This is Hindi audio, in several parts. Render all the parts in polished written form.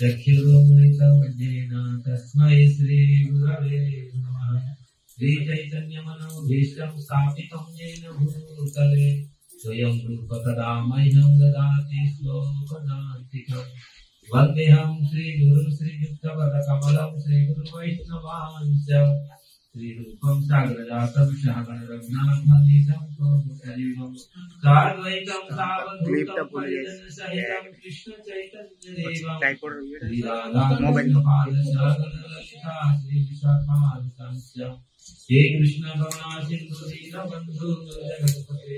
चक्षुरुन्मिलितमनेन तस्मै श्रीगुरवे नमः। श्रीचैतन्यमनोभीष्टं स्थापितं येन भूतले स्वयं रूप कदा मह्यं ददाति श्लोकनान्तिकम्। वन्देऽहं श्रीगुरुं श्रीयुक्तपदकमलं श्रीगुरुवैष्णवांश्च श्रीरूपं साग्रजातं सहगण रघुनाथान्वितं स्वभूतलेवं साद्वैतं सावधूतं परिजनसहितं कृष्ण चैतन्यदेवं श्रीराधाकृष्णपादशागणललिता श्रीविशाखान्वितांश्च हे कृष्ण करुणा सिन्धु दीनबन्धु जगत्पते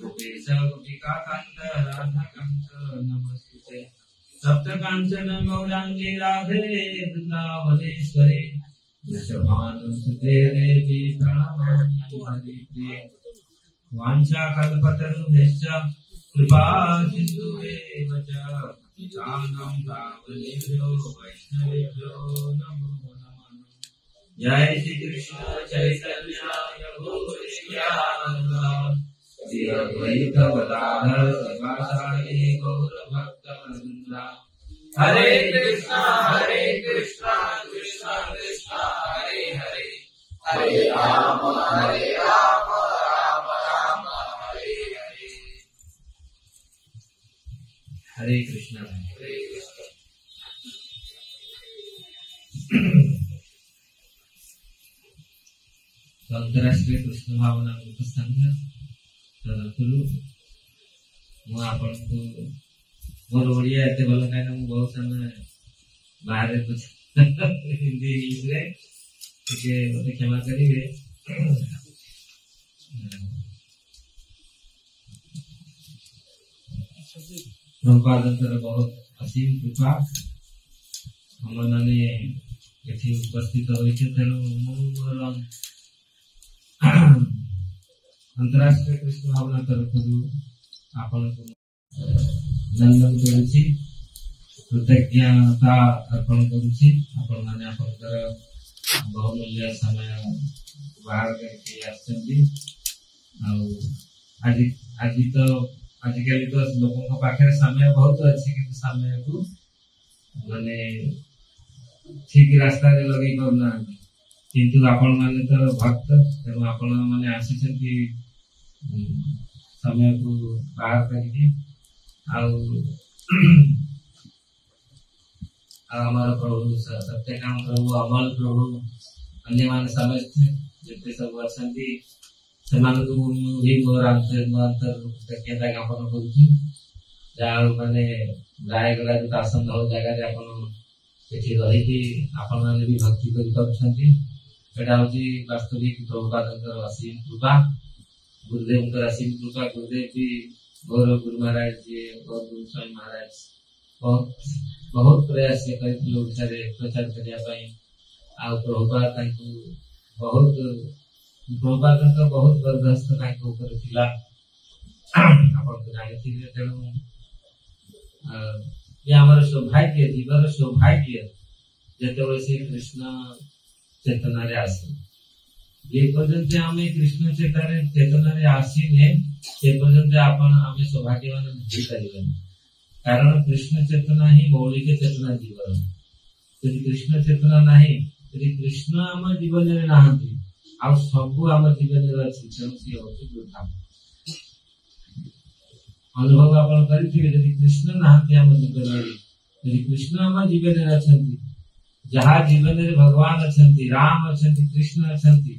रूपेश गोपिकान्त राधाकान्त नमस्ते। सप्तकाञ्चन गौराङ्गे राधे वृन्दावनेश्वरे वृषभानुसुते देवी प्रणमामि हरिप्रिये। वाञ्छाकल्पतरुभ्यश्च कृपा सिन्धुभ्येव च पतितानां पावनेभ्यो वैष्णवेभ्यो नमो नमः। जय श्री कृष्ण चैतन्य प्रभु नित्यानन्द श्री अद्वैत गदाधर शिवासादि गौर भक्तवृन्द। हरे कृष्णा कृष्णा कृष्णा हरे हरे हरे राम राम राम हरे हरे। हरे कृष्णा अंतरराष्ट्रीय कृष्ण भावना ग्रुप संघ तरफରୁ ମୁଁ ଆପଣଙ୍କୁ ମୋର ଓଡ଼ିଆ ଏତେ ଭଲ କାହିଁକିନା ମୁଁ ବହୁତ ସମୟ ବାହାରେ ହିନ୍ଦୀ ଇଂଲିଶରେ ଟିକେ ମୋତେ କ୍ଷମା କରିବେ। ପ୍ରଭୁପାଦଙ୍କର ବହୁତ ଅସୀମ କୃପା ଆମମାନେ ଏଠି ଉପସ୍ଥିତ ହୋଇଛୁ। ତେଣୁ ମୁଁ ମୋର अंतरराष्ट्रीय कृष्ण भावना तरफରୁ आपनको नंदन करुछि, कृतज्ञता अर्पण करुछि। आपण माने आपनकर बहुमूल्य समय बाहर करके आसछन्ती। आज आज तो आजिकल तो लोगों पाखे समय बहुत अच्छे कि समय को माने ठीक रास्ता लगे पाना किंतु आपण माने तो भक्त तेणु आपण माने आसीछन्ती समय को बाहर करके हमारा प्रभु सत्यकाम प्रभु अमल प्रभु अन्य मान समस्त जितने सब अछन्ती सेमानकु भी मोर अंतर कृतज्ञता ज्ञापन करुछि जहाँ माने रायगड़ा जो आसन हो जगह रे आपण एठी रही कि आपण माने भी भक्ति करि पाछन्ती एटा होछि वास्तविक प्रभुपादंकर असीम कृपा गुरुदेव असीम कृपा गुरुदेव भी गौरव गुरु महाराज जी और गुरु स्वामी महाराज बहुत प्रयास करथिले ओडिसा रे प्रचार करिया पई आ प्रभुपाद तांकु बहुत प्रभुपाद का बहुत बर्दाश्त तांकु ऊपर थिला आपण तो जानिथिले तेणु ये हमारे सौभाग्य जीवन सौभाग्य जेतेबेले से कृष्ण चेतना रे आसे ये पर्यंत आमे कृष्ण चेतना रे आसीने से पर्यंत आपण आमे सौभाग्यवान होई परिबन कारण कृष्ण चेतना ही मौलिक चेतना जीवन यदि कृष्ण चेतना नाही यदि कृष्ण आम जीवन रे नाहंती आ सब आम जीवन रे अछि तेणु से होछि वृथा अनुभव आपण करिथिबे यदि कृष्ण नाहंती आम जीवन रे यदि कृष्ण आम जीवन रे अछंती जहाँ जीवन रे भगवान अछंती राम अछंती कृष्ण अछंती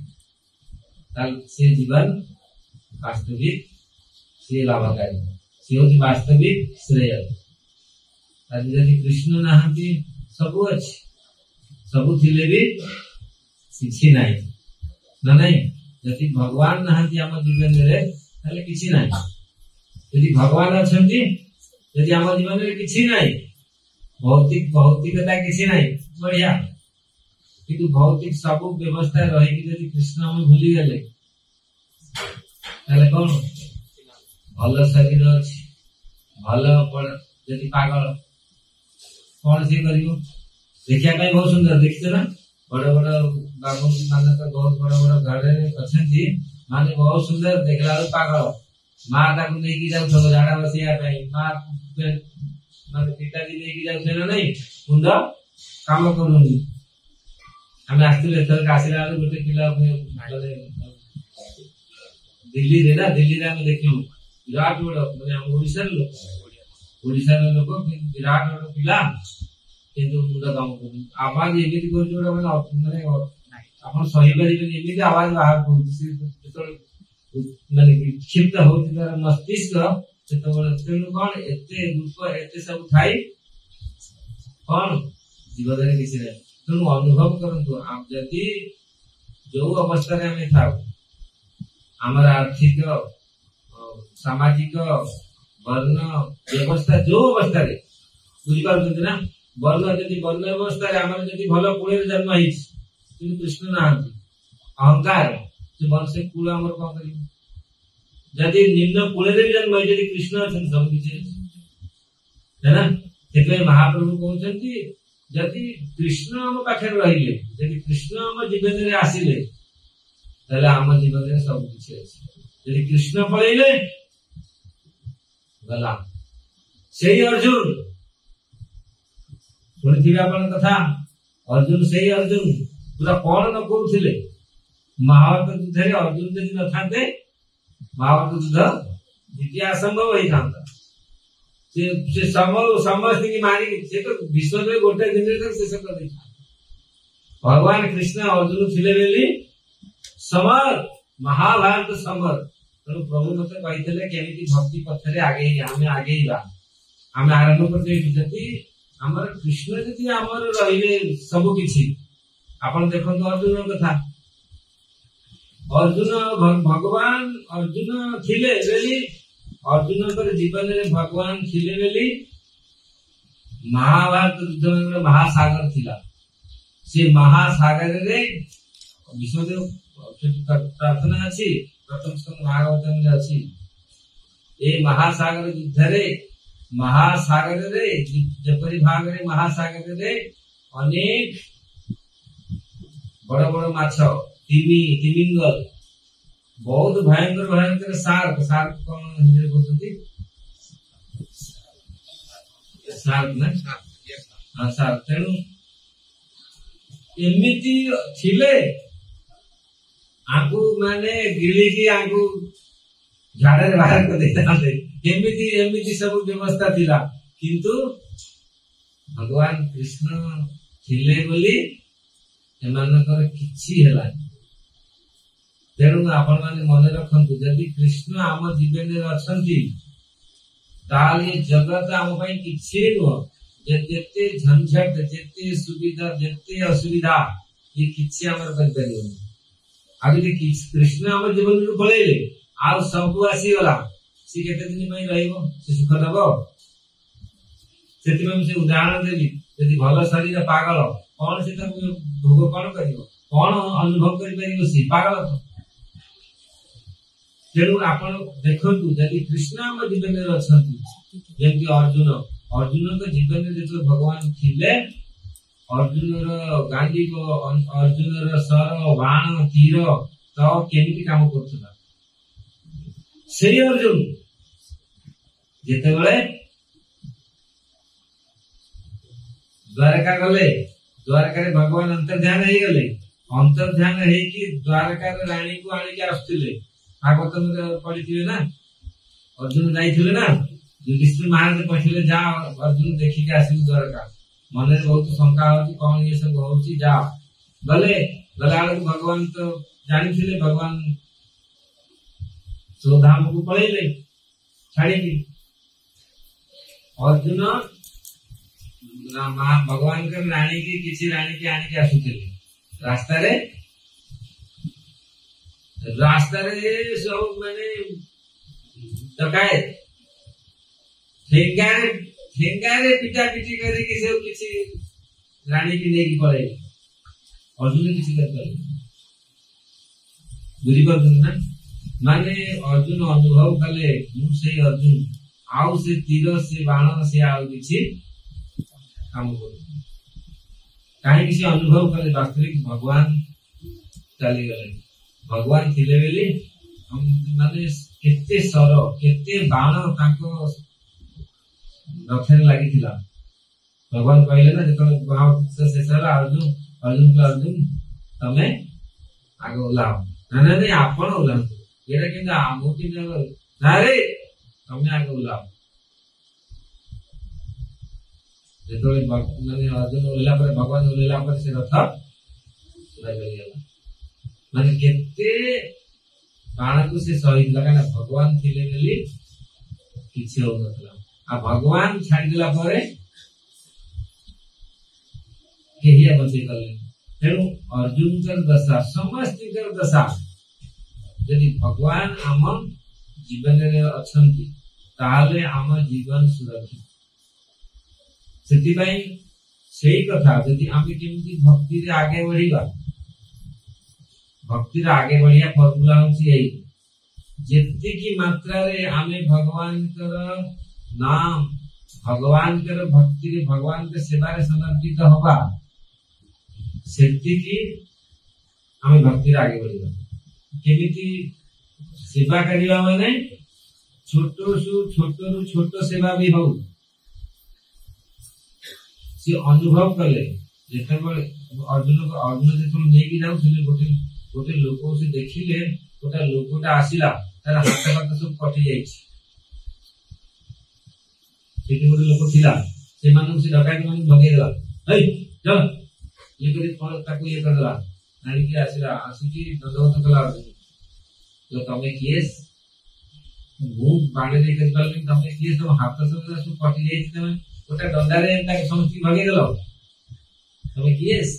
ताल से जीवन वास्तविक से लाभकारी से होछि वास्तविक श्रेय आज यदि कृष्ण नाहंती सब अछि सब थिले भी किछि नाही ना नहीं यदि भगवान नाहंती आम जीवन रे ताले किछि नाही यदि भगवान अछंती यदि आम जीवन रे किछि नाही भौतिकता किछि नाही बढ़िया किंतु भौतिक सब व्यवस्था रही कि यदि कृष्ण हम भूली गले ताले कोन भल शरीर अछि भल यदि पागल कौन से करियो देखिया कहीं बहुत सुंदर देखिते ना बड़ बड़ बाबू माने तो बहुत बड़ बड़ घर अछंती माने बहुत सुंदर देखला पागल मां ताकू नै कि जाउ सब झाड़ा बसिया पई मां माने पिताजी नै कि जाउ छे ना नहीं कुंद काम करूनी हमें आस्ते थर आसिला गोटे पिला दिल्ली रे ना दिल्ली रे हम देखियो विराट बड़ माने हम ओडिसा लोक विराट बड़ पिला किंतु मुंड काम करू आवाज एमिति कर जोडा माने आपण सही परिबे एमिति आवाज बाहर करू माने क्षिप्त होती तार मस्तिष्क सेतबेले तेणु कौन एते रूप एते सब थाई कौन जीवन रे किसी नहीं तेणु अनुभव करंतु आप जदि जो अवस्था रे हमें थाउ हमर आर्थिक सामाजिक वर्ण व्यवस्था जो अवस्था रे बुझी पाउछन ना वर्ण जदि वर्ण व्यवस्था रे हमर जदि भलो कुळे जन्म हिच कि कृष्ण नाहंती अहंकार से वंश कुळ हमर को करी जदि निम्न कुळे रे जन्म यदि कृष्ण अछन सब किछि है ना तेबे महाप्रभु कहउछन्ती यदि कृष्ण हम पाखे रहिले यदि कृष्ण हम जीवन रे आसीले तले हम जीवन रे सब किछि अछि यदि कृष्ण पळैले गला सेही अर्जुन सुनिथिबे आपन कथा अर्जुन सेही अर्जुन पूरा कोन न करूथिले महाभारत युद्ध रे अर्जुन यदि न थाते महाभारत युद्ध जीतिया असंभव होई थांता से समस्त की मारी से तो विश्व में गोटे दिन तक शेष कर दै भगवान कृष्ण अर्जुन थिले बेली समर महाभारत समर तो प्रभु मते कहितले केमिति भक्ति पथरे आगे हमें आरंभ करते जति हमर कृष्ण जति हमर रहिले सब किछि आपण देखन अर्जुन कथा अर्जुन भगवान अर्जुन थिले बेली अर्जुन कर जीवन में भगवान थिले बेली महाभारत युद्ध में महासागर थिला से महासागर रे विश्वदेव प्रार्थना अछि प्रथम स्कंद भागवत में अछि ए महासागर युद्ध रे महासागर रे जपरि भाग रे महासागर रे अनेक बड़ बड़ माछ तिमिंगल बहुत भयंकर भयंकर सार्क कौन हिंदी बोलते सार्क ना हाँ सार्क तेणु एमती थिले आंकु माने गिलिकी आंकु झाड़े बाहर को देते एमती सब व्यवस्था थिला किंतु भगवान कृष्ण थिले बोली एमानकर किछि हेला तेणु आपण माने मन रखंतु यदि कृष्ण आम जीवन में अछंती ताले जगत आम पई किछि नो जेते झंझट जेते सुविधा जेते असुविधा ये किछि हमर कर परियो आगे कृष्ण आम जीवन में पळेले आ सब आसी गला सी केते दिन पई रहइबो से सुख दबो सेति में से उदाहरण देली यदि भलो शरीर पागल कौन से भोग कौन करियो कौन अनुभव कर परियो सी पागल तेणु आपण देखंतु यदि कृष्ण आम जीवन में अछंती जेमति अर्जुन के जीवन में जो भगवान थिले अर्जुन रो गांधी को अर्जुन रो सर बाण तीर तो केमिति काम करथला से अर्जुन जेते बेले द्वारका गले द्वारका रे भगवान अंतर्ध्यान हे गले अंतर्ध्यान हे कि द्वारका रे रानी को आनी के आस्थिले भागवत में पढ़िथिले ना अर्जुन जाइथिले ना युधिष्ठिर महाराज पछिले जा अर्जुन देखि के आसी द्वारका मन रे बहुत शंका होती कौन ये सब होची जा गले आलो भगवान तो जानिथिले भगवान चौधाम को पळेले छाड़ी अर्जुन भगवान के रानी की किसी रानी की आने के आसुथिले रास्ता रे सब माने डकाए ठेंगारे पिटा पिटी करे कि सब किसी रानी की नहीं पड़े अर्जुन किसी कर पाए बुझी पारछन ना माने अर्जुन अनुभव कले मु से अर्जुन आउ से तीर से बाण से आउ किछि काम कर कहीं किसी अनुभव कले वास्तविक भगवान चली गले भगवान थिले बेली हम माने केते सर केते बाण ताको रथरे लागि थिला भगवान कहले ना जतो से शेषर अर्जुन तमे आगे ओलाओ ना नहीं आपण ओलाओ एरा किंतु आमोटी ना रे तमे आगे ओलाओ जतो माने अर्जुन ओला पर भगवान ओला पर से रथ लगे गेला माने केते बाण को से सहित लगा ना भगवान थिले बेली किछि हो नथला आ भगवान छाड़ी दिला परे केहिया बचे करले तेणु अर्जुन कर दशा समस्त कर दशा यदि भगवान आम जीवन रे अछंती ताले आम जीवन सुरक्षित सेति पई सेही कथा यदि आमे केमती भक्ति रे आगे बढ़ीबा भक्ति रे आगे बढ़िया फॉर्मूला होची एई जेति की मात्रा रे आमे भगवान कर नाम भगवान कर भक्ति रे भगवान के सेवा रे समर्पित होबा सेति की आमे भक्ति रे आगे बढ़ीबा केमिति सेवा करिबा माने छोटो सेवा भी हो से अनुभव कले जेते अर्जुन जेतो नेकी जाउ से गोटे लोक से देखिले गोटे लोकटा आसिला तार हाथ हाथ सब कटि जाइछि सेति गोटे लोक थिला से मानु से डकाई मानु भगे देला हे चल ये करी पर ताकू ये करला नानी के आसिला आसिकी दंडवत कला तो तमे केस मु बाणे दे कर पालनी तमे केस सब हाथ सब कटि जाइछि तमे गोटे दंडारे ताके समस्ती भगे देलो तमे केस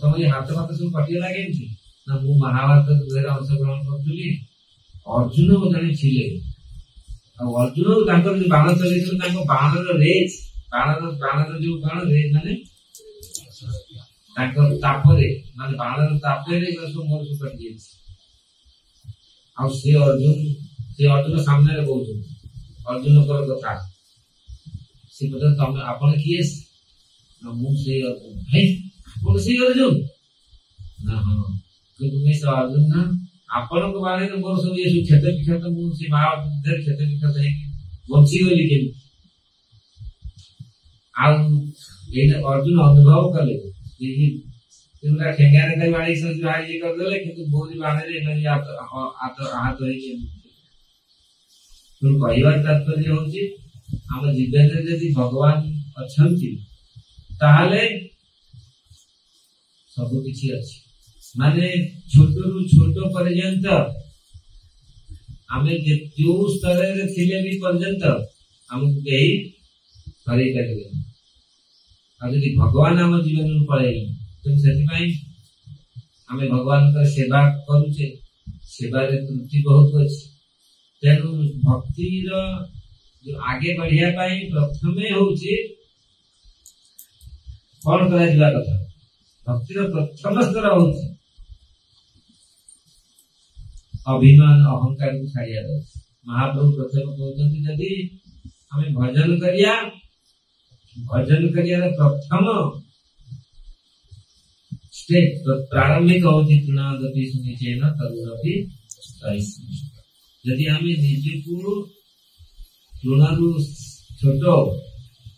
तमे हाथ हाथ सब कटि लागे ना मु महाभारत दुहेरा अंशग्रहण करथुली अर्जुन जने छिले अर्जुन तांकर जो बाण चलेछन तांको बाणर रेज बाणर जो बाण रेज माने तांकर तापरे माने बाणर तापरे सब मोर सब कटि जाइछि आ से अर्जुन सामने रे कहू अर्जुन कर कथा से पता तमे आपण किएस ना मु से अर्जुन हे कोन से अर्जुन हाँ କିନ୍ତୁ अर्जुन ना आपण बारे मोर सब ये क्षत विक्षत मुझे महाभारत क्षत विक्षत है बची गली के अर्जुन अनुभव कले ठेंगा बाड़ी सब ये करदे कि बहुत बाणे आहत कहवा तात्पर्य हूँ आम जीवन जदि भगवान अच्छा सबकि अच्छी माने छोट रु छोट पर्यंत आम जो स्तर थे भी पर्यंत आमको कहीं हर पारे आदि भगवान आम जीवन पलैले तेणु से आम भगवान सेवा करुचे सेवार त्रुटि बहुत अच्छी तेणु भक्तिर जो आगे बढ़िया प्रथम हूँ कौन करा कथा भक्तिर प्रथम स्तर हूँ अभिमान अहंकार को छाड़िया महाप्रभु प्रथम कहते जदि आम भजन करिया प्रथम स्टेप प्रारंभिक होती तृणादपि सुनिचेन तरुरपि सहिष्णु यदि आम निजको तृणरु छोट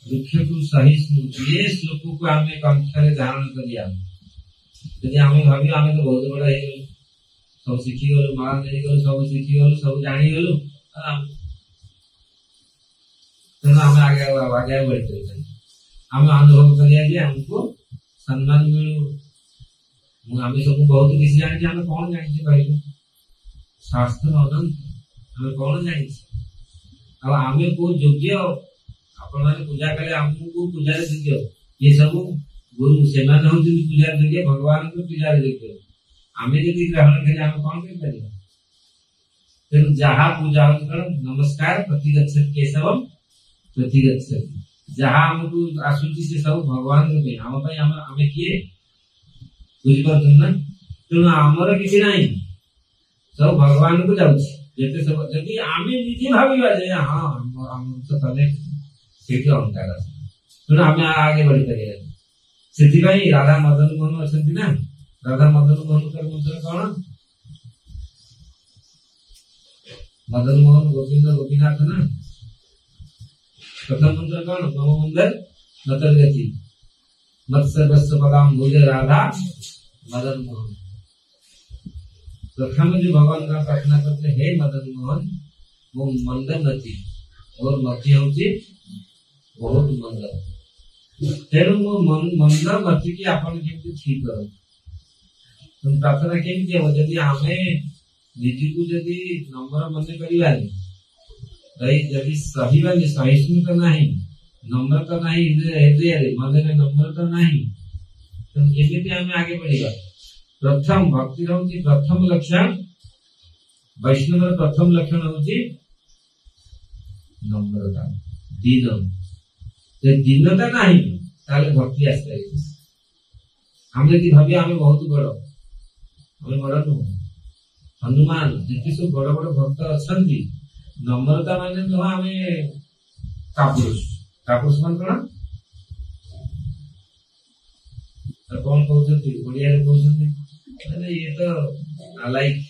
वृक्ष को सहिष्णु ये श्लोक को आम कंठरे धारण करिया यदि आम भाव आम तो बहुत बड़ा है सब शिखीगलु माला नहीं गलु सब शिखीगलु सब जानीगलु तेना आम आगे आगे बढ़ते आम अनुभव करिया हमको सम्मान मिलू आम सब बहुत किसी जानी आम कौन जानी कह शास्त्र अनंत आम कौन जानी आम को योग्य आपण मैंने पूजा कले आमको पूजार योग्य ये सब गुरु से पूजार योग्य भगवान को पूजार योग्य आम जब ग्रहण करें आम कौन कर तेणु जहा पूजा नमस्कार प्रतिगच्छति केशवम प्रतिगच्छति जहा हमको आसूची से सब भगवान रूपे आम आम किए बुझीपार ना तेणु आमर किसी ना सब भगवान को जाऊँगी जिते सब जदि आम निजे भाविबा जे हाँ हम तो कले सेठी अहंकार तेणु आम आगे बढ़ी पारे से राधा मदन मोहन अच्छा ना राधा मदन मोहन का मंत्र कौन मदन मोहन गोविंद गोपीनाथ ना प्रथम मंत्र कौन मम मंदिर नतर गति मत सर्वस्व पदाम भूले राधा मदन मोहन प्रथम जो भगवान का प्रार्थना करते हे मदन मोहन वो मंद मती और मती होती बहुत मंद तेणु मो मंद मती की आपण केमती ठीक करो तुम प्रार्थना केमती हम जदि आमे निजको जदि नम्र मन करिवानी जदि सहीवानी सहिष्णुता नहीं नम्रता नहीं हृदय मन में नम्रता नहीं तो केमती आमे आगे बढ़िबा प्रथम भक्ति होती प्रथम लक्षण वैष्णव प्रथम लक्षण होती नम्रता दीन दीनता नहीं ताले भक्ति आसता हम यदि भावी आम बहुत बड़ आम बड़ नुह हनुमान जी सब बड़ बड़ भक्त अच्छा नम्रता माने नुह आम कापुरुष कापुरुष मान कौन कहते ओडिया कहते ये तो नालायक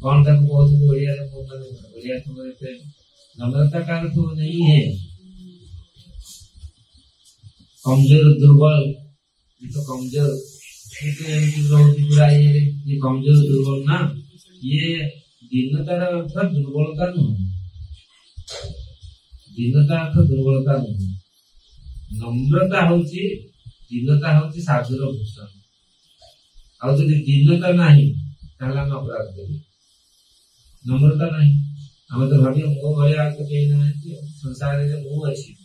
कौन कहते ओडिया ओडिया नम्रता का अर्थ नहीं है कमजोर दुर्बल ये तो कमजोर पूरा ये कमजोर दुर्बल ना ये दीनतार अर्थ दुर्बलता नुह दीनता अर्थ दुर्बलता नुह नम्रता होची दीनता होची साधुर भूषण आ दीनता नहीं अपराध करें नम्रता नहीं आम तो भावी मो भाया तो कहीं ना संसार में मु अच्छी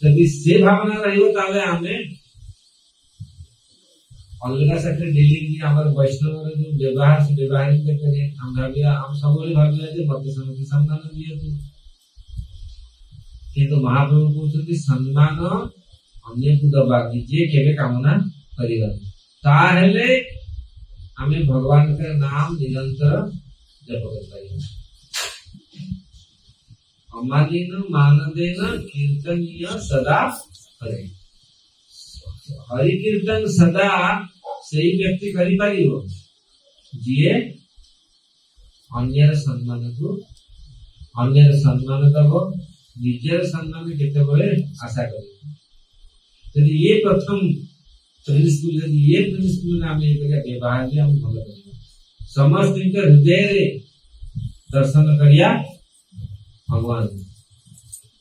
जदि से भावना रही अलग साथे डीलिंग वैष्णव जो व्यवहार से व्यवहारिक करें हम सब भाविया मत समझे सम्मान दियतु किंतु महाप्रभु कहते सम्मान अन्य को दबा निजे केवे कामना करिबा ताहेले आमे भगवान के नाम निरंतर जप करिबा अमानिन मानदेन कीर्तनीय सदा करे हरि कीर्तन सदा से व्यक्ति करि परिबो जिए अन्यर सम्मान दब निजर सम्मान केतेबेले आशा करिबो यदि ये प्रथम प्रिंसिपल यदि ये प्रिंसिपल आम व्यवहार भी हम भल कर समस्त हृदय रे दर्शन करिया भगवान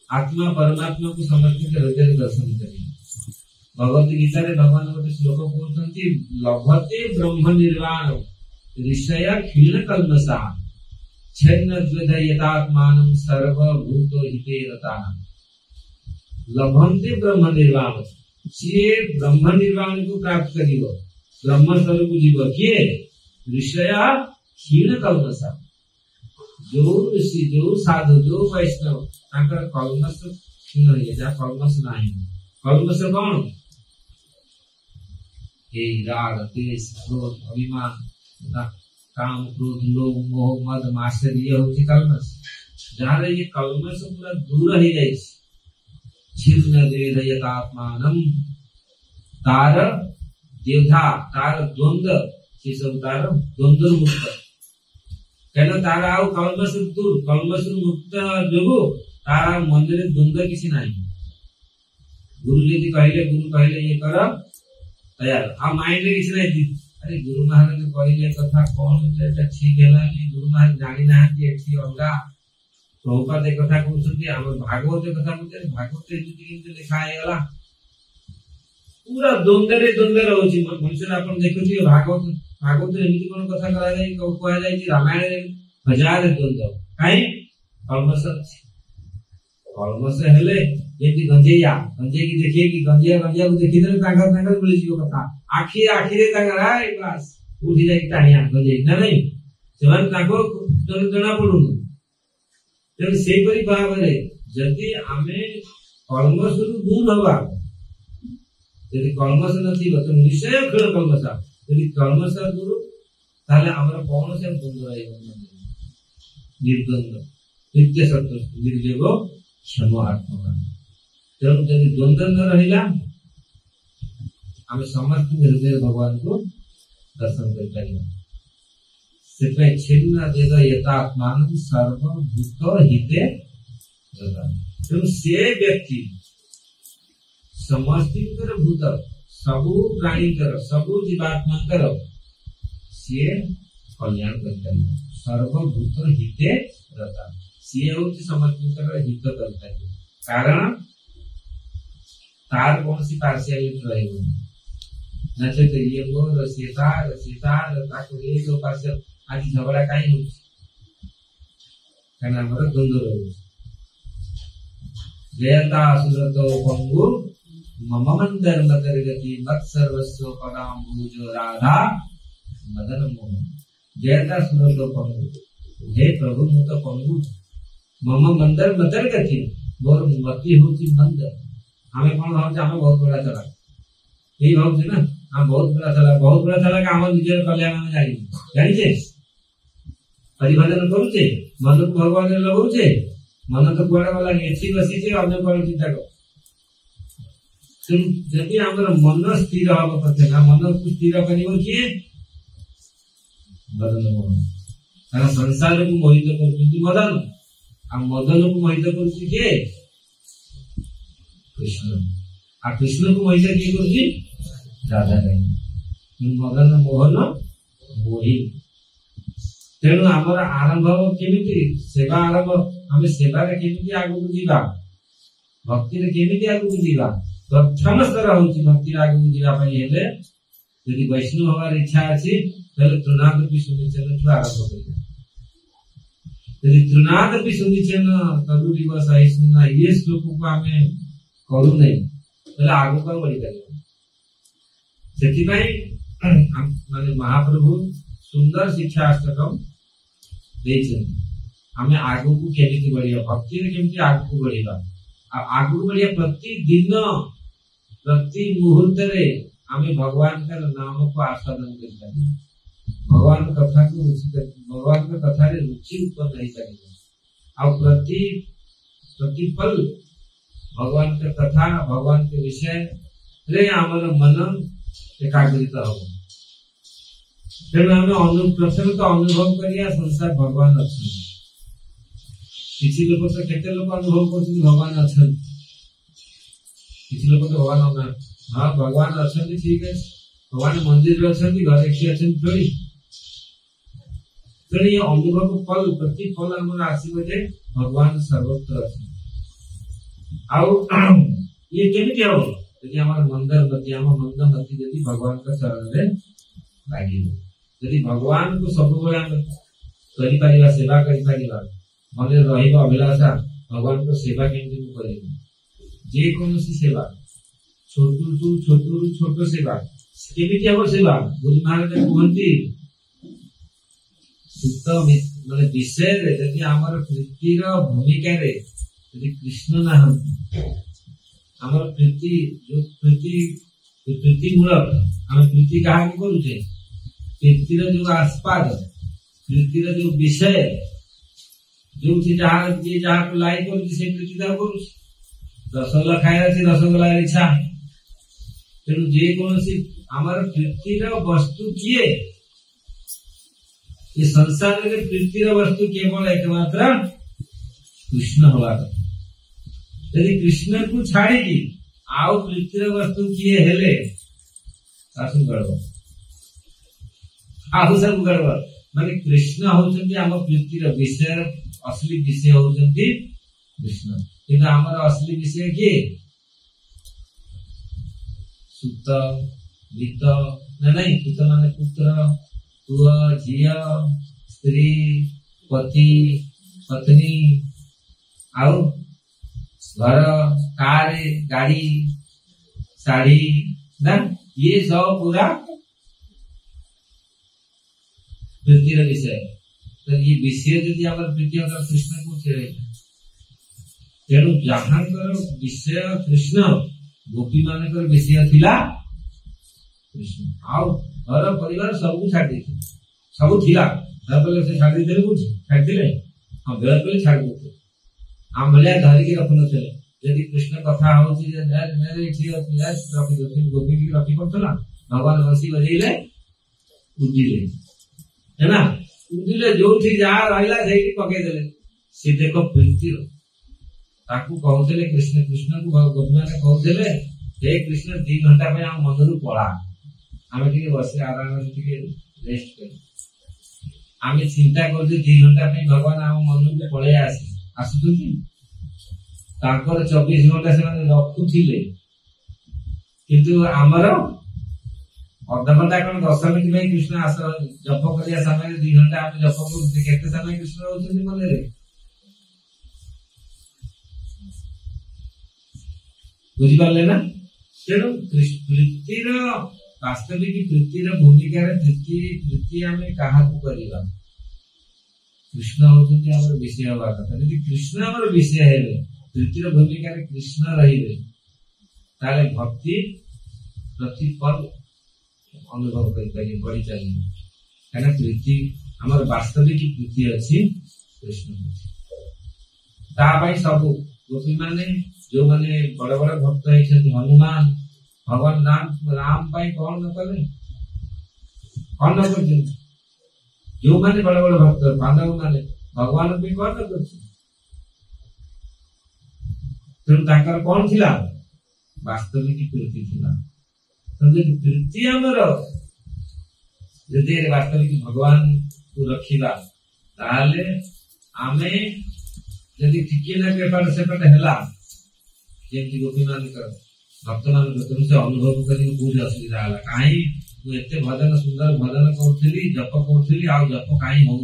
आत्मा परमात्मा को समस्त हृदय रे दर्शन करिया भगवत गीता रे भगवान गोटे श्लोक कहते लभते ब्रह्म निर्वाण ऋषय क्षीण कल्मषा छन्न द्वेदयतात्मानं सर्वभूत हिते रताः लभन्ते ब्रह्म निर्वाण सी ब्रह्म निर्वाण को प्राप्त करियो ब्रह्म स्वरूप जीव किए ऋषय क्षीण कल्मषा जो ऋषि जो साधु जो वैष्णव तांकर कल्मष क्षीण होइए जा कल्मष नाही कल्मष कौन ये राग द्वेष क्रोध अभिमान काम क्रोध लोभ मोह मद मात्सर्य होती कल्मष जहाँ ये कल्मष पूरा दूर ही जाए छिन्न वेदयतात्मानं तार देवधा तार द्वंद्व से सब तार द्वंद्व मुक्त कहना तार आउ कल्मष दूर कल्मष मुक्त जोगु तार मन रे द्वंद्व किसी नहीं गुरु जी कहले ये कर तैयार आ माइंड रे किसी नहीं अरे गुरु महाराज कहले कथा कौन एटा ठीक हैला कि गुरु महाराज जानि ना कि एठी अलगा प्रभुपाद एक कथा कहउछथि हमर भागवत कथा कहते भागवत एति किंतु लिखा हैला पूरा द्वंद्व रहउछि मनुष्य अपन देखुछि भागवत एमिति कोन कथा करा जाय कहया जाय कि रामायण रे हजार द्वंद्व काई कल्मष हेले एति गंजेया गंजे की देखिए कि गंजिया को देखि देले तांगर मिल जियो कथा आखी रे तांगर आय बस उठी जाई टाणिया गंजे ना नहीं सेवन ताको जना पडुन तेन से परि भाबरे जति आमे कल्मष दूर हवा यदि कल्मष नथि तो निश्चय खेल कल्मष यदि कल्मष दूर ताले हमर कौन से द्वंद्व रहइबो निर्द्वंद्व नित्य सत्य निर्देव क्षमा आत्मा तेणु जब द्वंद्व न रहिला आम समस्त हृदय भगवान को दर्शन कर पारिबा से छिन्न वेदयतात्मानं सर्वभूत हिते रताः तेणु से व्यक्ति समस्त भूत सबु प्राणीकर सबु जीवात्माकर से कल्याण कर पारिबा सर्वभूत हिते रताः सी होची समस्त हित करता है कारण तार कौन सी पार्शियलिटी रहेगी नचे तो ये वो रसीता ताको ये जो पार्शियल आज झगड़ा काई होची कारण हमर द्वंद्व रहे जयता असुरतो पंगु मम मंदर मदर गति मत सर्वस्व पदाम्बुज राधा मदन मोहन जयता असुरतो पंगु हे प्रभु मुत पंगु मम मंदर मदर गति मोर मति होची मंदर हमें कौन भाव हमें बहुत बड़ा चला यही भाव ना हम बहुत बड़ा चला कि हम निजर कल्याण में जानी छे परिभजन करूचे मन को भगवान रे लगाउचे मन तो कुआडा वाला एठी बसी छे अन्य पर चिंता कर जदि हमर मन स्थिर हबो पथे ना मन को स्थिर करिवो किए मदन मोहन कारण संसार को मोहित करछुती मदन आ मदन को मोहित करछी के कृष्ण आ कृष्ण को मोहित किए करछी राधा रानी मदन मोहन मोहि तेणु आमर आरंभ केमिति सेवा आरंभ आम सेवा रे केमिति आगु जीवा भक्ति रे केमिति आगु जीवा प्रथम स्तर होची भक्ति आगु जीवा पई हेले यदि वैष्णव होवार इच्छा अछि तले तृणादपि सुनिचन छु आरंभ करिया यदि तृणादपि सुनिचन तदुरिव सहिष्णुना ये श्लोक को आमे करू नै तले आगु का बढ़ी परिया सेति पई माने महाप्रभु सुंदर शिक्षा अष्टकम देछन हमें आगु को केमिति बढ़िया भक्ति रे केमिति आगु को बढ़िया आगु को बढ़िया प्रतिदिन प्रति मुहूर्त रे हमें भगवान का नाम को आस्वादन करता है भगवान कथा को भगवान का कथा रे रुचि उत्पन्न नहीं करेगा और प्रतिपल भगवान का कथा भगवान के विषय आमर मन एकाग्रित हम तेणु आम प्रथम तो अनुभव करिया संसार भगवान अच्छा किसी लोग तो केते लोग अनुभव कर भगवान अच्छा किसी लोग तो भगवान हाँ भगवान अच्छा ठीक है भगवान मंदिर में अच्छा घर एक थोड़ी तेणु ये अनुभव फल प्रति फल आम आसवे भगवान सर्वत्र अच्छे ये केमी हम यदि मंदर गति आम मंद गति यदि भगवान का चरण में लगे यदि भगवान को सब सेवा कर मन अभिलाषा भगवान को सेवा केमती कर सेवा छोट सेवा केमी हम सेवा गुरु महाराज कहते सुत माने विषय यदि आमर प्रीतिर भूमिका रे यदि कृष्ण ना आमर प्रीति जो प्रीति मूलक आम प्रीति क्या करुचे प्रीतिर जो आस्पाद प्रीतिर जो विषय जो जहाँ को लाइक कर प्रीति रसगोल्ला खाए रसगोल्ला इच्छा तेणु जेकोसी आमर प्रीतिर वस्तु किए ये संसार में प्रीतिर वस्तु केवल एकमात्र कृष्ण हवा यदि कृष्ण को छाड़ी आउ प्रीतिर वस्तु किए हेले सब गड़बड़ माने कृष्ण होचंती आम प्रीतिर विषय असली विषय होचंती कृष्ण किंतु आमर असली विषय किए सुत गीत नहीं पुत माने पुत्र पुआ झिया स्त्री पति पत्नी आउ घर कार गाड़ी साड़ी ना ये सब पूरा प्रीतिर विषय तो ये विषय यदि आम प्रीति कृष्ण को तेणु जहाँ विषय कृष्ण गोपी मान विषय थिला कृष्ण आउ घर परिवार सब छाड़ी सब थिला से छाड़ी दे छाड़ी हाँ बेल बेल छाड़ी दे आम भाया धरिकी रखु नथिले यदि कृष्ण कथा होची रखी दो गोपी की रखी पड़ता भगवान बंसी बजेले उदिले है ना उदिले जो जहाँ रहा से पकई देले सी देख प्रीतिर ताकू कहते कृष्ण कृष्ण को गोपी मैंने कहते हे कृष्ण 2 घंटा पे आम मन रू पड़ा आम टे बस आराम से रेस्ट कर आम चिंता कर 2 घंटा पे भगवान आम मन को पलि आसुच्च 24 घंटा से रखुले किंतु आमर अधा घंटा कौन 10 मिनट में कृष्ण आस जप कर समय 2 घंटा आम जप कर समय कृष्ण रोच मन बुझिपारे ना तेणु प्रीतिर वास्तविक प्रीतिर भूमिका प्रीति आम क्या कृष्ण होती विषय हवा कथा यदि कृष्ण आम विषय है प्रीतिर भूमिका कृष्ण रे भक्ति प्रतिपल अनुभव कर बढ़ी चलिए कहीं प्रीति आम वास्तविक प्रीति अच्छी कृष्ण सब गोपी माने जो माने बड़ बड़ भक्त हनुमान भगवान राम कौन न कले कौन न कर जो माने बड़ बड़ भक्त पांडव माने भगवान भी कौन न कर कौन थिला वास्तविक प्रीति थिला प्रीति आमर यदि वास्तविक भगवान को रखिबा ताले आमे यदि टिके न पेपर सेपट हैला जेमती गोपी मान भक्त मान से अनुभव करी बहुत असुविधा है कहीं एते भजन सुंदर भजन करी जप करी आ जप कहीं हो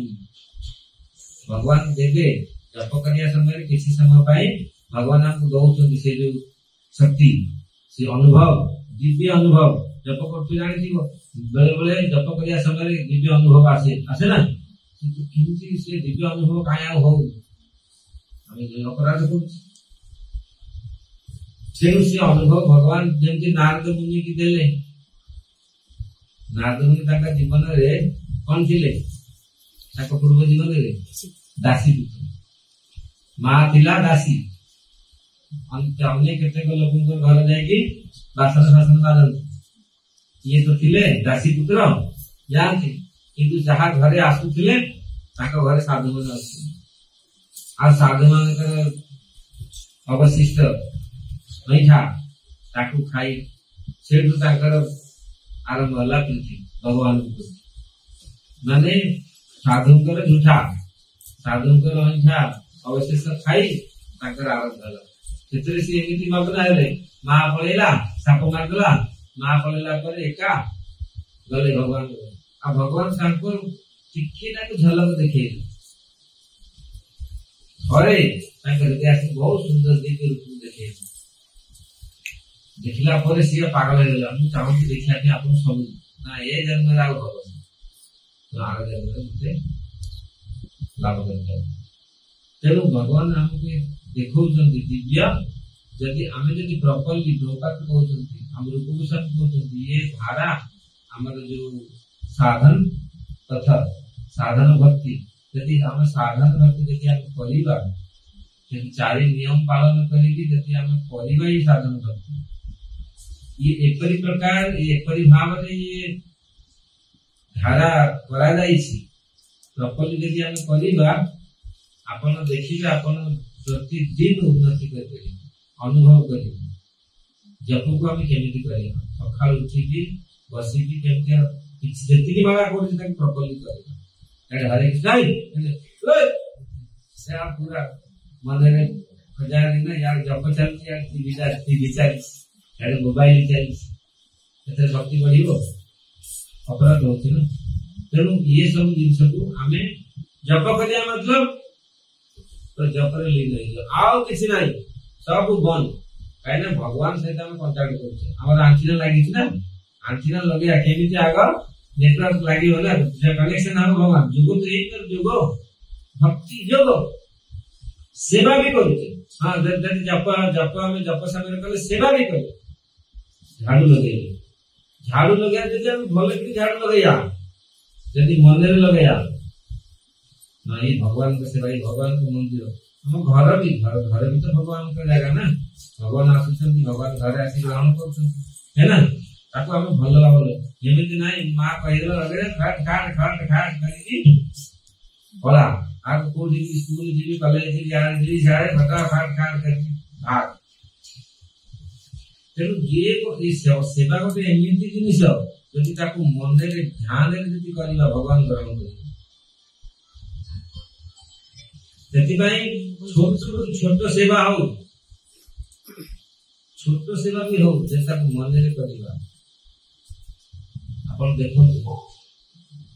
भगवान देवे जप करिया समय किसी समय पाई भगवान आपको दौरान से जो शक्ति से अनुभव दिव्य अनुभव जप कर जानी बेले बेले जप करिया समय दिव्य अनुभव आसे ना किंतु से दिव्य अनुभव कहीं हो अपराध कर अनुभव भगवान जमी नारद मुनि की देले नारद मुनि जीवन में कौन थे पूर्व जीवन में दासी पुत्र माँ थिला दासी अन्य केतेक लोक घर जाकि ବାସନ ଫାସନ ବାଜନ୍ତି। ଇଏ ତ ଥିଲେ ଦାସୀ ପୁତ୍ର ଯାଆନ୍ତି, କିନ୍ତୁ ଯାହା ଘରେ ଆସୁଥିଲେ ତାଙ୍କ ଘରେ ସାଧୁମାନେ ଆସୁଥିଲେ। ଆଉ ସାଧୁ ମାନଙ୍କର ଅବଶିଷ୍ଟ ଅଇଁଠା ତାକୁ ଖାଇ ସେଠୁ ତାଙ୍କର ଆରମ୍ଭ ହେଲା ପ୍ରୀତି ଭଗବାନଙ୍କ ପ୍ରତି। ମାନେ ସାଧୁଙ୍କର ଝୁଠା, ସାଧୁଙ୍କର ଅଇଁଠା ଅବଶେଷ ଖାଇ ତାଙ୍କର ଆରମ୍ଭ ହେଲା। ସେଥିରେ ସେ ଏମିତି ମଗ୍ନ ହେଲେ, ମା ପଳେଇଲା, ସାପ ମାରିଦେଲା, ମା ପଳେଇଲା ପରେ ଏକା ଗଲେ ଭଗବାନ। ଆଉ ଭଗବାନ ତାଙ୍କୁ ଟିକେ ତାକୁ ଝଲକ ଦେଖେଇଲେ। ଥରେ ତାଙ୍କ ହୃଦୟ ଆସି ବହୁତ ସୁନ୍ଦର ଦିବ୍ୟ ରୂପ ଦେଖେଇଲେ। ଦେଖିଲା ପରେ ସିଏ ପାଗଳ ହେଇଗଲା, ମୁଁ ଚାହୁଁଛି ଦେଖିବା ପାଇଁ ଆପଣ ସବୁ। ନା ଏ ଜନ୍ମରେ ଆଉ ହବନି, ଆର ଜନ୍ମରେ ମତେ ଲାଭ କରିଥାଏ। ତେଣୁ ଭଗବାନ ଆମକୁ ଦେଖାଉଛନ୍ତି ଦିବ୍ୟ। ଯଦି ପ୍ରପରଲି ପ୍ରପାତ କହୁଛନ୍ତି, ଆମ ରୂପଭୂଷଣ କହୁଛନ୍ତି, ଇଏ ଧାରା ଆମର ଯୋଉ ସାଧନ ତଥା ସାଧନ ଭକ୍ତି, ଯଦି ଆମେ ସାଧନ ଭକ୍ତି ଯଦି ଆମେ କରିବା, ଯଦି 4 ନିୟମ ପାଳନ କରିକି ଯଦି ଆମେ କରିବା ଏଇ ସାଧନ ଭକ୍ତି, ଇଏ ଏପରି ପ୍ରକାର ଏପରି ଭାବରେ ଇଏ ଧାରା କରାଯାଇଛି। ପ୍ରପରଲି ଯଦି ଆମେ କରିବା, ଆପଣ ଦେଖିବେ ଆପଣ ପ୍ରତିଦିନ ଉନ୍ନତି କରିପାରିବେ, ଅନୁଭବ କରିବେ। ଜପକୁ ଆମେ କେମିତି କରିବା, ସକାଳୁ ଉଠିକି ବସିକି କେମିତି କିଛି ଯେତିକି ମାଳା କରୁଛି ତାକୁ ପ୍ରପରଲି କରିବା। ହରେ କୃଷ୍ଣ ସେ ପୁରା ମନରେ ଖୋଜାନ୍ତି ନା, ୟାର ଜପ ଚାଲିଛି, ୟାର ଟିଭି ଚାଲିଛି, ୟାର ମୋବାଇଲ ଚାଲିଛି, ସେଥିରେ ଭକ୍ତି ବଢିବ, ଅପରାଧ ହଉଛି ନା। ତେଣୁ ଇଏ ସବୁ ଜିନିଷକୁ ଆମେ ଜପ କରିବା ମତଲବ ତ ଜପରେ ଲିନ ହେଇଯିବ, ଆଉ କିଛି ନାହିଁ, ସବୁ ବନ୍ଦ। କାହିଁକିନା ଭଗବାନ ସହିତ ଆମେ କଣ୍ଟାକ୍ଟ କରୁଛେ। ଆମର ଆଣ୍ଟିନା ଲାଗିଛି ନା, ଆଣ୍ଟିନା ଲଗେଇବା କେମିତି, ଆଗ ନେଟୱାର୍କ ଲାଗିବ ନା, କନେକ୍ସନ ହବ ଭଗବାନ। ଯୋଗ ତ ଏଇ ଯୋଗ, ଭକ୍ତି ଯୋଗ। ସେବା ବି କରୁଛେ। ହଁ, ଯଦି ଜପ ଆମେ ଜପ ସମୟରେ କଲେ ସେବା ବି କଲେ। ଝାଡୁ ଲଗେଇଲେ, ଝାଡୁ ଲଗେଇବା ଯଦି ଆମେ ଭଲ କରି ଝାଡୁ ଲଗେଇବା, ଯଦି ମନରେ ଲଗେଇବା, ଏଇ ଭଗବାନଙ୍କ ସେବା, ଏଇ ଭଗବାନଙ୍କ ମନ୍ଦିର, ଆମ ଘର ବି ଘରେ ବି ତ ଭଗବାନଙ୍କ ଜାଗା ନା। ଭଗବାନ ଆସୁଛନ୍ତି, ଭଗବାନ ଘରେ ଆସି ଗ୍ରହଣ କରୁଛନ୍ତି, ହେଲା। ତାକୁ ଆମେ ଭଲ ଭାବରେ, ଏମିତି ନାହିଁ ମା କହିଦେଲା ଲଗେଇବା କରିକି ପଳା, ଆଉ କୋଉଠି ସ୍କୁଲ ଯିବି, କଲେଜ ଯିବି, ଯିବି ସିଆଡେ ଫଟା ଖାଟ କରିକି ଭାଗ। ତେଣୁ ଯିଏ ସେବା ଗୋଟେ ଏମିତି ଜିନିଷ, ଯଦି ତାକୁ ମନରେ ଧ୍ୟାନରେ ଯଦି କରିବା, ଭଗବାନ ଗ୍ରହଣ କରିବେ। ସେଥିପାଇଁ ଛୋଟ ସେବା ହଉ, ଛୋଟ ସେବା ବି ହଉ, ଯେ ତାକୁ ମନରେ କରିବା। ଆପଣ ଦେଖନ୍ତୁ,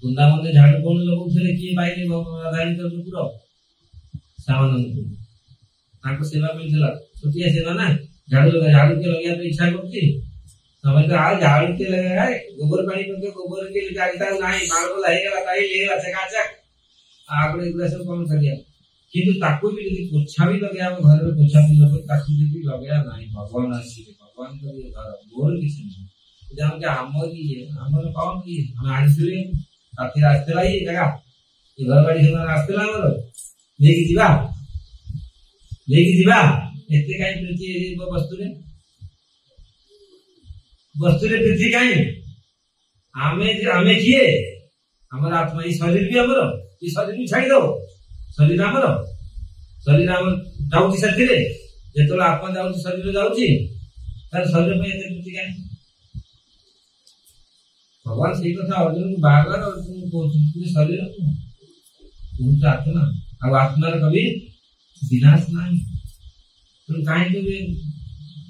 ବୃନ୍ଦାବନରେ ଝାଡୁ କଣ ଲଗାଉଥିଲେ, କିଏ ପାଇଲେ ରାଧାଙ୍କ ଠାକୁର ଶ୍ୟାମାନନ୍ଦଙ୍କୁ, ତାଙ୍କ ସେବା ମିଳିଥିଲା। ଛୋଟିଆ ସେବା ନା, ଝାଡୁ କିଏ ଲଗେଇବା ପାଇଁ ଇଚ୍ଛା କରୁଛି, ସମସ୍ତେ ଆଉ ଝାଡୁ କିଏ ଲଗେଇବା, ଗୋବର ପାଣି ପକେଇ ଗୋବର କିଏ ତାକୁ ନାହିଁ, ମାଳପଲା ହେଇଗଲା, ହେଇଗଲା ଚକାଚକ, ଆପଣ ଏଗୁଡା ସବୁ କଣ କରିବା। କିନ୍ତୁ ତାକୁ ବି ଯଦି ପୋଛା ବି ଲଗେଇବା, ଘରରେ ପୋଛା ବି ଲଗେଇ, ତାକୁ ଯଦି ଲଗେଇବା ନାହିଁ, ଭଗବାନ ଆସିବେ, ଭଗବାନ କରିବେ ଘର, ମୋର କିଛି ନାହିଁ। ଆମର କଣ ଇଏ, ଆମେ ଆଣିଥିଲେ ରାତିରେ ଆସିଥିଲା, ଇଏ ଜାଗା ଘର ବାଡି ସେମାନେ ଆସିଥିଲା, ଆମର ନେଇକି ଯିବା ଏତେ କାହିଁ ପ୍ରୀତି ବସ୍ତୁରେ ପ୍ରୀତି କାହିଁ। ଆମେ କିଏ, ଆମର ଆତ୍ମା, ଏଇ ଶରୀର ବି ଆମର, ଏଇ ଶରୀର ବି ଛାଡିଦବ, ଶରୀର ଆମର ଯାଉଛି ସେଥିରେ। ଯେତେବେଳେ ଆତ୍ମା ଯାଉଛି, ଶରୀର ଯାଉଛି, ତାର ଶରୀର ପାଇଁ ଏତେ ପ୍ରୀତି କାହିଁ। ଭଗବାନ ସେଇ କଥା ଅର୍ଜୁନକୁ ବାରବାର ଅର୍ଜୁନକୁ କହୁଛନ୍ତି, ଶରୀର ତୁମକୁ ଆତ୍ମା, ଆଉ ଆତ୍ମାର କବି ବିନାଶ ନାହିଁ। ତେଣୁ କାହିଁକି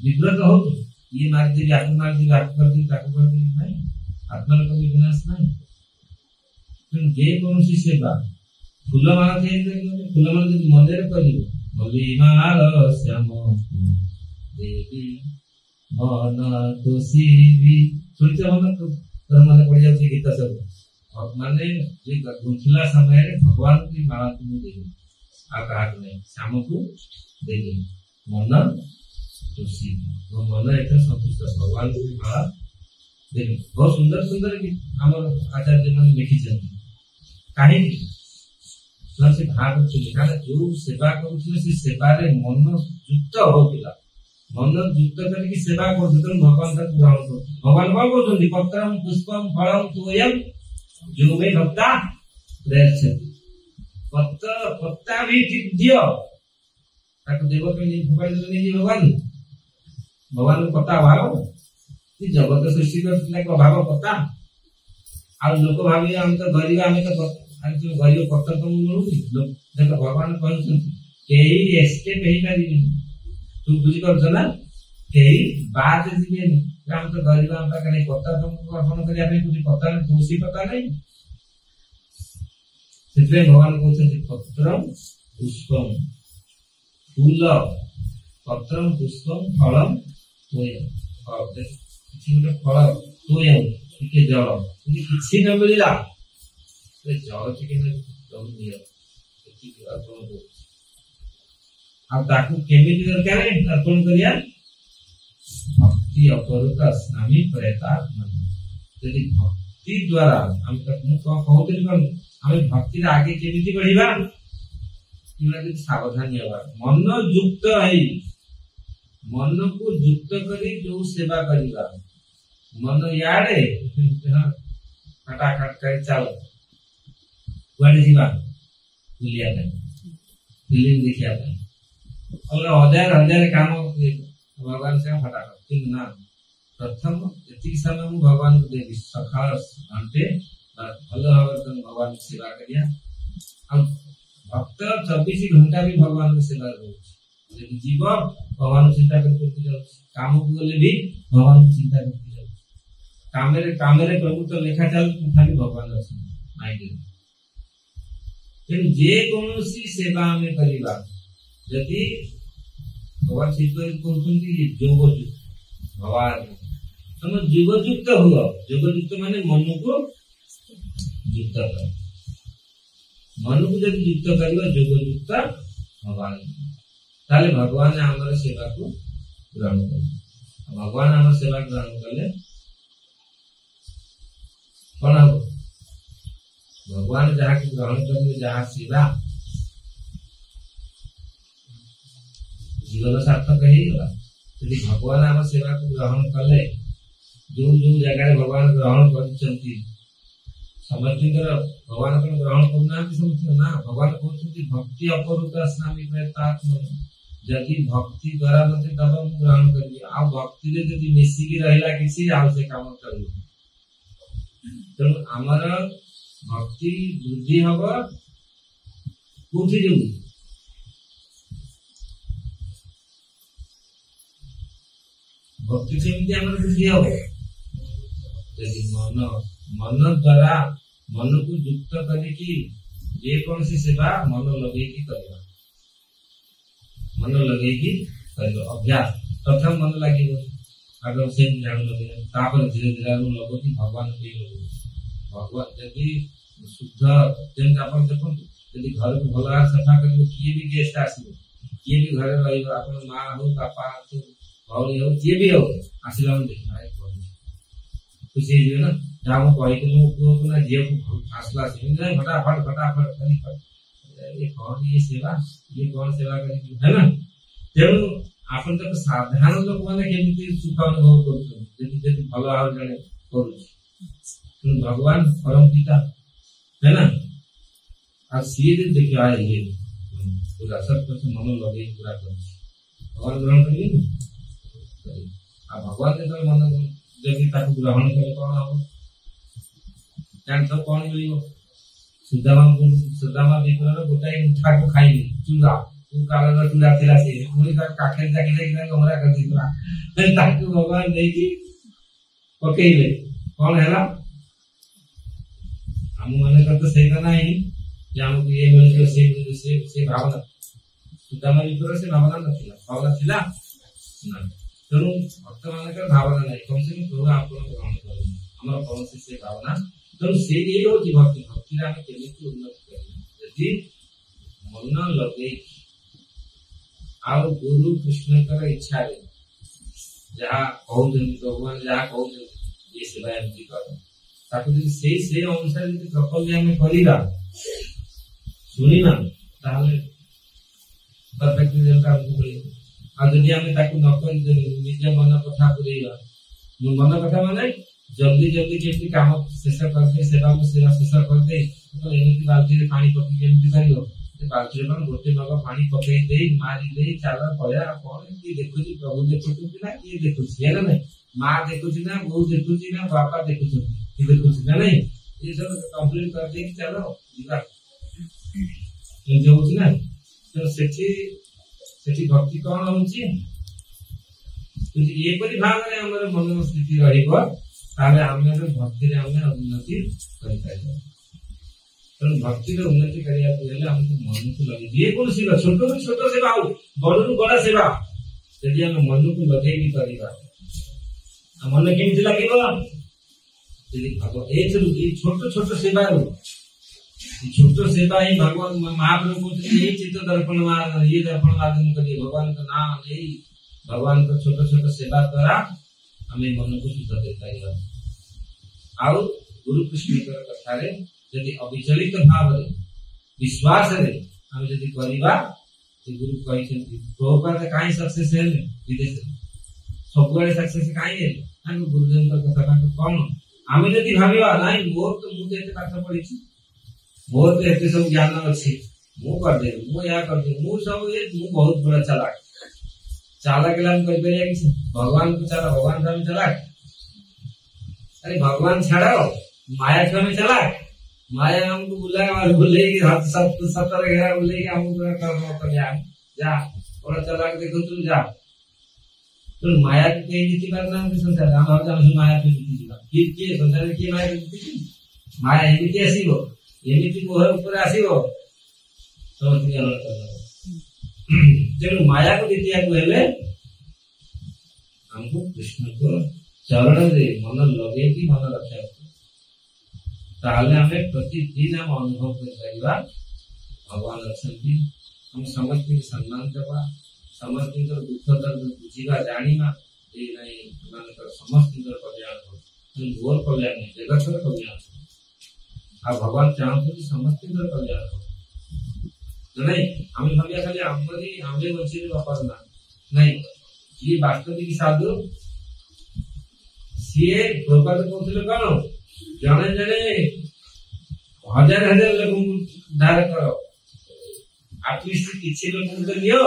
ବିବ୍ରତ ହଉଛୁ, ଇଏ ମାରିଦେବି, ଆକୁ ମାରିଦେବି, ଆକୁ କରିଦେବି, ତାକୁ କରିଦେବି, ନାହିଁ, ଆତ୍ମାର କବି ବିନାଶ ନାହିଁ। ତେଣୁ ଯେକୌଣସି ସେବା, ଫୁଲମାଳ ତିଆରି କରିବ, ଫୁଲମାଳ ଯଦି ମନରେ କରିବ, ମଲିମାଳ ଶ୍ୟାମ ଦେବୀ ମନ ତୋଷିବି, ଶୁଣିଛ ମନେ ପଡିଯାଉଛି ଗୀତ ସବୁ। ମାନେ ଗୁନ୍ଥିଲା ସମୟରେ ଭଗବାନଙ୍କୁ ମାଳକୁ ମୁଁ ଦେବି, ଆଉ କାହାକୁ ନାହିଁ, ଶ୍ୟାମକୁ ଦେବି, ମନ ତୋଷିବି, ମୋ ମନ ଏତେ ସନ୍ତୁଷ୍ଟ, ଭଗବାନଙ୍କୁ ବି ମାଳ ଦେବି। ବହୁତ ସୁନ୍ଦର ସୁନ୍ଦର ଆମର ଆଚାର୍ଯ୍ୟ ମାନେ ଲେଖିଛନ୍ତି। କାହିଁକି ସେ ଭାବୁଥିଲେ, କାରଣ ଯୋଉ ସେବା କରୁଥିଲେ ସେ ସେବାରେ ମନ ଯୁକ୍ତ ହଉଥିଲା, मन युक्त करके सेवा कर भगवान तक ग्रहण कर भगवान कौन कहते पत्रम पुष्पम फलम तोयम जो में भक्ता प्रयच्छति पत्र पत्ता भी दियो ताको देव के नहीं फुकाई दे नहीं भगवान भगवान को पत्ता भाव कि जगत सृष्टि करथिला को भाव पत्ता आ लोक भावी हम तो गरीब हमें तो गरीब पत्ता तो मिलुनी देखो भगवान कहते केही एस्केप हेई पारिनी तू बुझी कर ना केही बात जीवेनी हम तो गरीब हम का नहीं पत्ता तुमको अर्पण करिया पे कुछ पत्ता नहीं तुलसी पत्ता नहीं सेते भगवान कहते पत्रम पुष्पम फूल पत्रम पुष्पम फलम तोयम फल किसी फल तोयम के जल यदि किसी न मिलला तो जल टिके न जल दियो अर्पण को अब ताकू केमिति दरकार है अर्पण करिया भक्ति अपरुता स्नामी प्रेतात्मा यदि भक्ति द्वारा हम तक मु कहते कौन हमें भक्ति आगे केमिति बढ़िबा कि सावधानी हवा मन युक्त है मन को युक्त करी जो सेवा करिबा मन याडे फटाफट कर चल कुआडे जीवा बुलिया फिल्म देखिया और हजार हजार काम भगवान से फटाफट ठीक ना प्रथम एति समय मु भगवान को देवी सकाळ घंटे भल भाव भगवान की सेवा करिया और भक्त 24 घंटा भी भगवान की सेवा करू यदि जीव भगवान चिंता करते जाऊ काम को गले भी भगवान की चिंता करते जाऊ कामेरे प्रभु तो लेखा चल तथापि भगवान अछि माइंड तेन जे कोनोसी सेवा में करिबा यदि भगवान चिंतन करते जोगयुक्त भगवान तुम जोगयुक्त हुआ जोगयुक्त माने मन को युक्त कर मन को जब युक्त करिबा जोगयुक्त भगवान ताले भगवान ने हमर सेवा को ग्रहण कर भगवान हमर सेवा ग्रहण करले कौन हो भगवान जहाँ की ग्रहण करेंगे जहाँ सेवा जीवन सार्थक ही गला यदि भगवान आम सेवा को ग्रहण कले जो जो जगह भगवान ग्रहण करछंती समस्त भगवान को ग्रहण करना समस्त ना भगवान कहते भक्ति अपरुता स्नामी प्रेतात्मा यदि भक्ति द्वारा मते तब ग्रहण करिए आ भक्ति रे यदि मिसी की रहला किसी आ से काम करिए तो हमर भक्ति बुद्धि हवा कोठी जो भक्ति केमिति हमर बुद्धि हो यदि मन द्वारा मन को युक्त करने की जे कौन सी सेवा मन लगे की करवा मन लगे की करवा अभ्यास प्रथम मन लगे अगर से जान लगे तापर धीरे धीरे लोगों की भगवान के भगवान यदि शुद्ध जन अपन देखो यदि घर को भला सफा कर किए भी गेस्ट आसीबो किए भी घर रहिबो अपन मां हो पापा हो भौरी हो जे भी हो आसीला हम देखा है खुशी है ना जाओ कोई को अपना जीव को फासला से नहीं फटाफट फटाफट करी कर ये कौन सेवा करी है ना तेणु आपन तक साधारण लोक माने केमिति सुख अनुभव करछन जति जति भलो आउ जने करू भगवान परम पिता है ना आ सीधे देखियो आए ये पूरा सब कुछ मन लगे पूरा कर भगवान ग्रहण करिए आ भगवान के तो मन जब ताको ग्रहण करे कोन हो जान तो कोन मिलियो सुदामा विप्र गोटाई मुठा को खाइली चूड़ा उ काला चूड़ा थिला से मुनि का काखे जाके देखना हमरा कर दितला फिर ताको भगवान नहीं की पकेइले कोन हैला हम माने कर तो सही करना ही कि हमको ये मिल के से भावना सुदामा विप्र से भावना थिला ना तेणु भक्त मान भावना नहीं कम से कम प्रभु आप ग्रहण कर हमारा कौन से भावना तेणु से ये होती भक्ति भक्ति आम केमिति उन्नति कर यदि मन लगे आ गुरु कृष्ण कर इच्छा रे जहाँ कहते भगवान जहाँ कहते ये सेवा एमती कर ताको से अनुसार यदि प्रकल्प आम करिबा सुनिना ताहले परफेक्ट रिजल्ट हमको मिले जदि आम निजे मन कथा पूरेगा मन कथा माने जल्दी जल्दी केमती काम शेष करदे सेवा को सेवा शेष करदे तो एमती बाल्टी पानी पकी केमती करियो बाल्टी में गोटे मग पानी पकई दे मारी दे चला पया कौन की देखुची प्रभु देखुची ना किए देखुची है ना माँ देखुची ना बहू देखुची ना बापा देखुची कि देखुची ना नहीं ये सब कंप्लीट कर दे कि चलो जीवा एमती होची ना तो सेठी भक्ति कौन होची ये परि भाग रे हमर मन स्थिति रहिबो ताले आमे भक्ति रे आमे उन्नति करि पाइबो तो भक्ति रे उन्नति करिया हेले हमको मन को लगे जे कोन सेवा छोट सेवा हो बड़ बड़ा सेवा यदि हम मन को लगे भी करिबा मन केमति लागिबो यदि भगवान ए छोट सेवा हो छोट सेवा ही भगवान महाप्रभु ये चित्त दर्पण ये दर्पण आदमी करिए भगवान का नाम नहीं भगवान को छोट सेवा द्वारा हमें मन को शुद्ध देता है आउ गुरु कृष्ण कथा रे यदि अविचलित भाव रे विश्वास रे हम यदि करिबा तो गुरु कहिसेंती प्रभुपाद काई सक्सेस है विदेश सब बड़े सक्सेस काई है हम गुरुदेव का कथा का कौन हम यदि भाबिबा नाही मोर तो मु एते पाठ पढी छी मोर तो एते सब ज्ञान अछि मु कर दे मु या कर दे मु सब ये मु बहुत बड़ा चालाक चालाक हम कहि परिया कि भगवान को चाला भगवान का में चालाक अरे भगवान छाड़ो माया का में चालाक माया हमको बुलाएगी हाथ सब 70 घेरा बुलाएगी हमको कर जा और चालाक देखो तुम जा तो माया के कई नीति बात नाम के संसार हम और जानो माया के नीति जीवा के संसार के माया के नीति माया एमिति आसीबो एमिति मोह ऊपर आसीबो तो क्लियर करना तेणु माया को नीति को हेले हमको कृष्ण को चरण रे मन लगे कि मन रक्षा ताले हमें प्रतिदिन हम अनुभव कर पाइबा भगवान अछंती हम समस्त के सम्मान देबा समस्त के दुख दर्द बुझीबा जानिबा ए नै मानकर समस्त के कल्याण हो घोर कल्याण नहीं जगत का कल्याण आ भगवान चाहते कि समस्त के कल्याण हो नहीं हमें भाबिया खाली हमरे बच्चे वापस ना नहीं ये वास्तविक साधु सीए प्रपात कहते कौन जने जने हजार लोग उद्धार करो एटलिस्ट किसी लोग तो लियो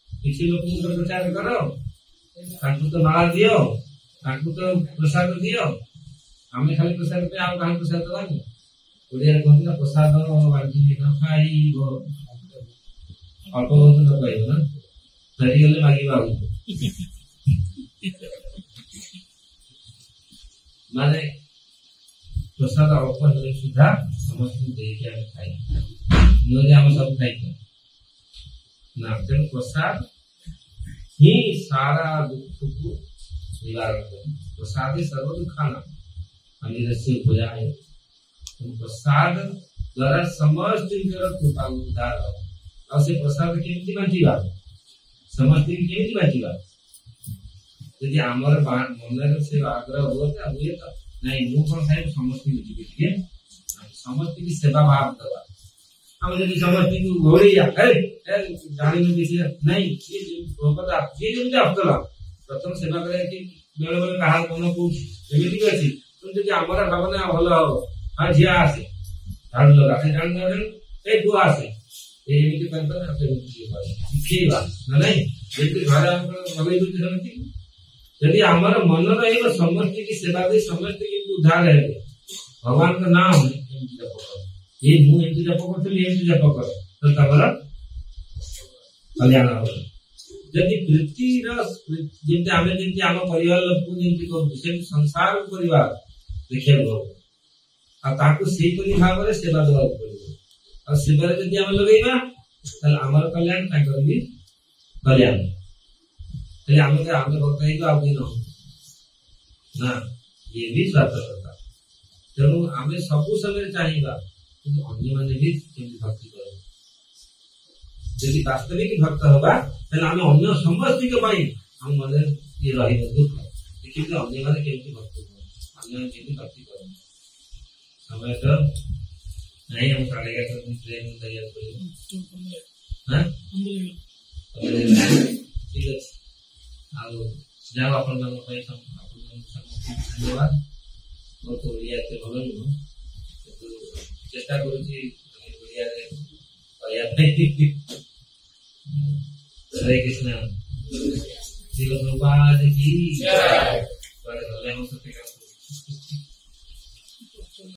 किसी लोग तो प्रचार करो ताकू तो माला दियो ताकू तो प्रसाद दियो हमें खाली प्रसाद पे आओ कहां प्रसाद दवानी ओडिया कहते ना प्रसाद बांटी न खाइबो अल्प बहुत न कहइबो ना धरी गले मागिबा माने प्रसाद अल्प हेले सुधा समस्त देके हम खाइ नोरे हम सब खाइ ना तेणु प्रसाद ही सारा दुख को निवारण करे प्रसाद ही सर्व दुखाना अनिरस्य उपजाए प्रसाद द्वारा समस्त कृपा उद्धार और से प्रसाद केमती बांटिबा समस्त केमती बांटिबा यदि हमर मन से आग्रह होता हुए तो नहीं मु कोन खाइ समस्त के समस्त की सेवा भाव दवा हम यदि समस्त को घोड़ी या जानी में किसी नहीं ये प्रपदा ये जो आपतला प्रथम सेवा करे कि बेले बेले कहा मन को एमिति अछि तुम यदि हमर भावना भलो हो हां जिया आसे झाड़ लगा ए जान ए दु आसे एमिति करता ना से शिखेबा नहीं यदि घर हम भले दुख समझी यदि हमारा मन रहिबा समस्त की सेवा दे समस्त की उद्धार है भगवान का नाम ये मु एंती जप करथि एंती जप कर तो तबला कल्याण हो यदि प्रीति रस जेते हमें जेते हम परिवार लोग को जेते को से संसार परिवार देखियो आ ताकू सेही परि भाव रे सेवा देबा पड़िबो और सेवा रे यदि हम लगेबा तल हमर कल्याण ताकर भी कल्याण तले हम भक्त है तो आप दिन ना ये भी स्वार्थता तेणु आम सब समय चाहिए किंतु अन्य माने भी भक्ति कर यदि वास्तविक भक्त होगा तेल आम अन्य समस्त हम मन ये दुख देखिए अन्य माने केमती भक्ति अन्य केमती भक्ति कर समय तो नहीं हम 11:30 ट्रेन तैयार करिए हां ठीक है ଆଉ ଯାହା ଆପଣମାନଙ୍କ ପାଇଁ ଧନ୍ୟବାଦ। ମୋର ତ ଓଡ଼ିଆ ଏତେ ଭଲ ନୁହଁ, କିନ୍ତୁ ଚେଷ୍ଟା କରୁଛି ଓଡ଼ିଆରେ କହିବା ପାଇଁ। ହରେ କୃଷ୍ଣ। ଶିଳ ପ୍ରପାତ କି।